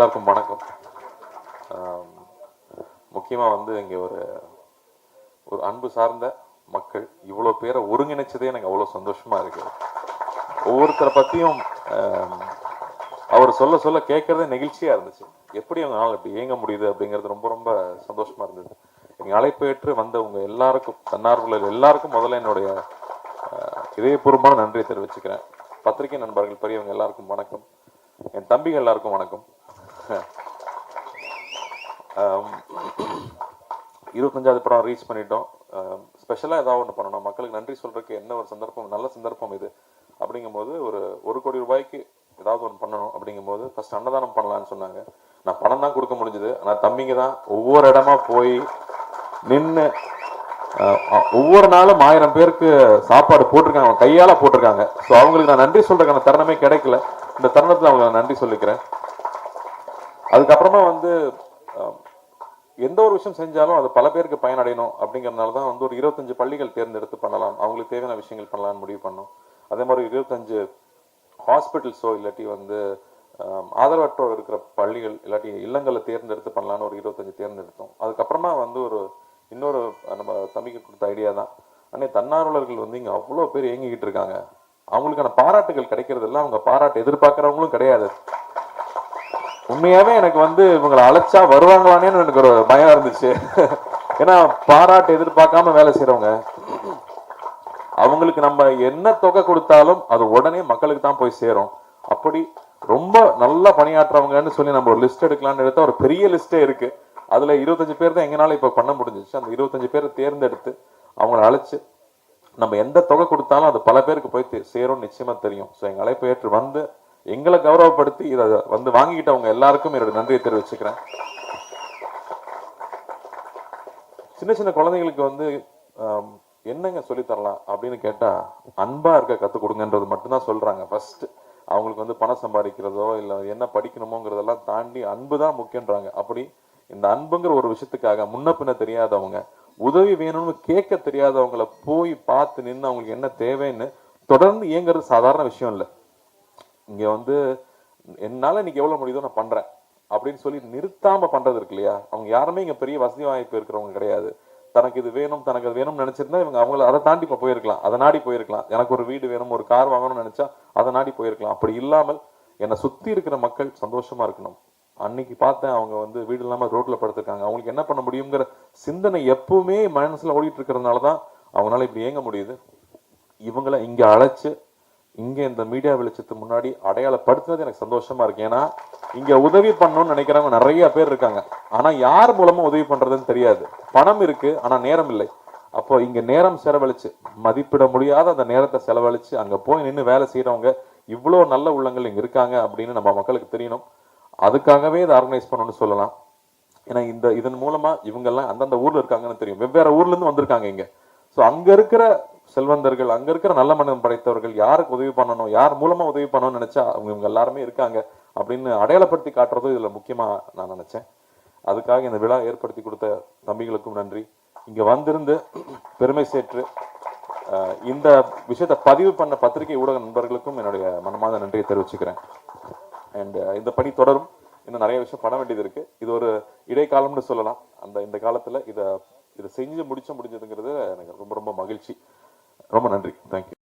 எல்லாருக்கும் வணக்கம். முக்கியமாக வந்து இங்கே ஒரு அன்பு சார்ந்த மக்கள் இவ்வளோ பேரை ஒருங்கிணைச்சதே எனக்கு அவ்வளோ சந்தோஷமா இருக்கு. ஒவ்வொருத்தரை பற்றியும் அவர் சொல்ல சொல்ல கேட்கறதே நெகிழ்ச்சியாக இருந்துச்சு. எப்படி அவங்களால இப்படி இயங்க முடியுது அப்படிங்கிறது ரொம்ப ரொம்ப சந்தோஷமா இருந்தது. எங்கள் அழைப்பு ஏற்று வந்தவங்க எல்லாருக்கும், தன்னார்வலர்கள் எல்லாருக்கும் முதல்ல என்னுடைய இதயபூர்வமான நன்றியை தெரிவிச்சுக்கிறேன். பத்திரிகை நண்பர்கள் பெரியவங்க எல்லாருக்கும் வணக்கம். என் தம்பிகள் எல்லாருக்கும் வணக்கம். 25வது படம் ரீச் பண்ணிட்டோம். ஸ்பெஷலாக ஏதாவது ஒன்று பண்ணணும், மக்களுக்கு நன்றி சொல்றதுக்கு என்ன ஒரு சந்தர்ப்பம், நல்ல சந்தர்ப்பம் இது. அப்படிங்கும்போது ஒரு கோடி ரூபாய்க்கு ஏதாவது ஒன்று பண்ணணும். அப்படிங்கும்போது ஃபர்ஸ்ட் அன்னதானம் பண்ணலான்னு சொன்னாங்க. நான் பணம் தான் கொடுக்க முடிஞ்சது. ஆனால் தம்பிங்க தான் ஒவ்வொரு இடமா போய் நின்று ஒவ்வொரு நாளும் 1000 பேருக்கு சாப்பாடு போட்டிருக்காங்க, கையால போட்டிருக்காங்க. ஸோ அவங்களுக்கு நான் நன்றி சொல்றதுக்கான தருணமே கிடைக்கல. இந்த தருணத்தில் அவங்களுக்கு நன்றி சொல்லிக்கிறேன். அதுக்கப்புறமா வந்து எந்த ஒரு விஷயம் செஞ்சாலும் அது பல பேருக்கு பயனடையணும் அப்படிங்கிறதுனால தான் வந்து ஒரு 25 பள்ளிகள் தேர்ந்தெடுத்து பண்ணலாம், அவங்களுக்கு தேவையான விஷயங்கள் பண்ணலாம்னு முடிவு பண்ணோம். அதே மாதிரி 25 ஹாஸ்பிட்டல்ஸோ இல்லாட்டி வந்து ஆதரவற்றோர் இருக்கிற பள்ளிகள் இல்லாட்டி இல்லங்களை தேர்ந்தெடுத்து பண்ணலான்னு ஒரு 25 தேர்ந்தெடுத்தோம். அதுக்கப்புறமா வந்து இன்னொரு நம்ம தம்பிக்கு கொடுத்த ஐடியா தான், அண்ணே தன்னார்வலர்கள் வந்து இங்கே அவ்வளோ பேர் இயங்கிக்கிட்டு இருக்காங்க, அவங்களுக்கான பாராட்டுகள் கிடைக்கிறது இல்லை, அவங்க பாராட்டு எதிர்பார்க்குறவங்களும் கிடையாது. உண்மையாவே எனக்கு வந்து இவங்களை அழைச்சா வருவாங்களானேன்னு எனக்கு ஒரு பயம் இருந்துச்சு. ஏன்னா பாராட்டு எதிர்பார்க்காம வேலை செய்யறவங்க, அவங்களுக்கு நம்ம என்ன தொகை கொடுத்தாலும் அது உடனே மக்களுக்கு தான் போய் சேரும். அப்படி ரொம்ப நல்லா பணியாற்றுறவங்கன்னு சொல்லி நம்ம ஒரு லிஸ்ட் எடுக்கலாம்னு எடுத்தா ஒரு பெரிய லிஸ்டே இருக்கு. அதுல 25 பேர் தான் எங்கனால இப்ப பண்ண முடிஞ்சிச்சு. அந்த 25 பேரை தேர்ந்தெடுத்து அவங்களை அழைச்சு நம்ம எந்த தொகை கொடுத்தாலும் அது பல பேருக்கு போய் சேரும், நிச்சயமா தெரியும். ஸோ எங்க அழைப்பு ஏற்று வந்து எங்களை கௌரவப்படுத்தி இதை வந்து வாங்கிக்கிட்டவங்க எல்லாருக்கும் என்னோட நன்றியை தெரிவிச்சுக்கிறேன். சின்ன சின்ன குழந்தைங்களுக்கு வந்து என்னங்க சொல்லி தரலாம் அப்படின்னு கேட்டா அன்பா இருக்க கத்துக் கொடுங்கன்றது மட்டும்தான் சொல்றாங்க. ஃபர்ஸ்ட் அவங்களுக்கு வந்து பணம் சம்பாதிக்கிறதோ இல்லை என்ன படிக்கணுமோங்கிறதெல்லாம் தாண்டி அன்பு தான் முக்கியன்றாங்க. அப்படி இந்த அன்புங்கிற ஒரு விஷயத்துக்காக முன்ன பின்ன தெரியாதவங்க, உதவி வேணும்னு கேட்க தெரியாதவங்களை போய் பார்த்து நின்று அவங்களுக்கு என்ன தேவைன்னு தொடர்ந்து இயங்குறது சாதாரண விஷயம் இல்லை. இங்க வந்து என்னால இன்னைக்கு எவ்வளவு முடியுதோ நான் பண்றேன் அப்படின்னு சொல்லி நிறுத்தாம பண்றது இருக்கு இல்லையா, அவங்க யாருமே இங்க பெரிய வசதி வாய்ப்பு இருக்கிறவங்க கிடையாது. தனக்கு இது வேணும், தனக்கு அது வேணும்னு நினைச்சிருந்தா இவங்க அவங்கள அதை தாண்டி போயிருக்கலாம், அதை நாடி போயிருக்கலாம். எனக்கு ஒரு வீடு வேணும், ஒரு கார் வாங்கணும்னு நினைச்சா அதை நாடி போயிருக்கலாம். அப்படி இல்லாமல் என்னை சுத்தி இருக்கிற மக்கள் சந்தோஷமா இருக்கணும். அன்னைக்கு பார்த்தேன், அவங்க வந்து வீடு இல்லாம ரோட்ல படுத்திருக்காங்க, அவங்களுக்கு என்ன பண்ண முடியுங்கிற சிந்தனை எப்பவுமே மனசுல ஓடிட்டு இருக்கிறதுனாலதான் அவங்களால இப்படி இயங்க முடியுது. இவங்களை இங்க அழைச்சு இங்க இந்த மீடியா வெளிச்சத்து முன்னாடி அடையாளப்படுத்துறது எனக்கு சந்தோஷமா இருக்கு. ஏன்னா இங்க உதவி பண்ணணும்னு நினைக்கிறவங்க நிறைய பேர் இருக்காங்க, ஆனா யார் மூலமா உதவி பண்றதுன்னு தெரியாது. பணம் இருக்கு ஆனா நேரம் இல்லை. அப்போ இங்க நேரம் செலவழிச்சு, மதிப்பிட முடியாத அந்த நேரத்தை செலவழிச்சு அங்க போய் நின்று வேலை செய்யறவங்க இவ்வளவு நல்ல உள்ளங்கள் இங்க இருக்காங்க அப்படின்னு நம்ம மக்களுக்கு தெரியணும். அதுக்காகவே இதை ஆர்கனைஸ் பண்ணணும்னு சொல்லலாம். ஏன்னா இதன் மூலமா இவங்கெல்லாம் அந்தந்த ஊர்ல இருக்காங்கன்னு தெரியும், வெவ்வேறு ஊர்ல இருந்து வந்திருக்காங்க இங்க. ஸோ அங்க இருக்கிற செல்வந்தர்கள், அங்க இருக்கிற நல்ல மனிதம் படைத்தவர்கள் யாருக்கு உதவி பண்ணணும், யார் மூலமா உதவி பண்ணணும்னு நினைச்சா இவங்க எல்லாருமே இருக்காங்க அப்படின்னு அடையாளப்படுத்தி காட்டுறதும் இதுல முக்கியமா நான் நினைச்சேன். அதுக்காக இந்த விழா ஏற்படுத்தி கொடுத்த தம்பிகளுக்கும் நன்றி. இங்க வந்திருந்து பெருமை சேர்த்து இந்த விஷயத்தை பதிவு பண்ண பத்திரிகை ஊடக நண்பர்களுக்கும் என்னுடைய மனமார்ந்த நன்றியை தெரிவிச்சுக்கிறேன். அண்ட் இந்த பணி தொடரும். இன்னும் நிறைய விஷயம் பண்ண வேண்டியது இருக்கு. இது ஒரு இடைக்காலம்னு சொல்லலாம். இந்த காலத்துல இதை செஞ்சு முடிச்சதுங்கிறது எனக்கு ரொம்ப ரொம்ப மகிழ்ச்சி. ரொம்ப நன்றி. தேங்க்யூ.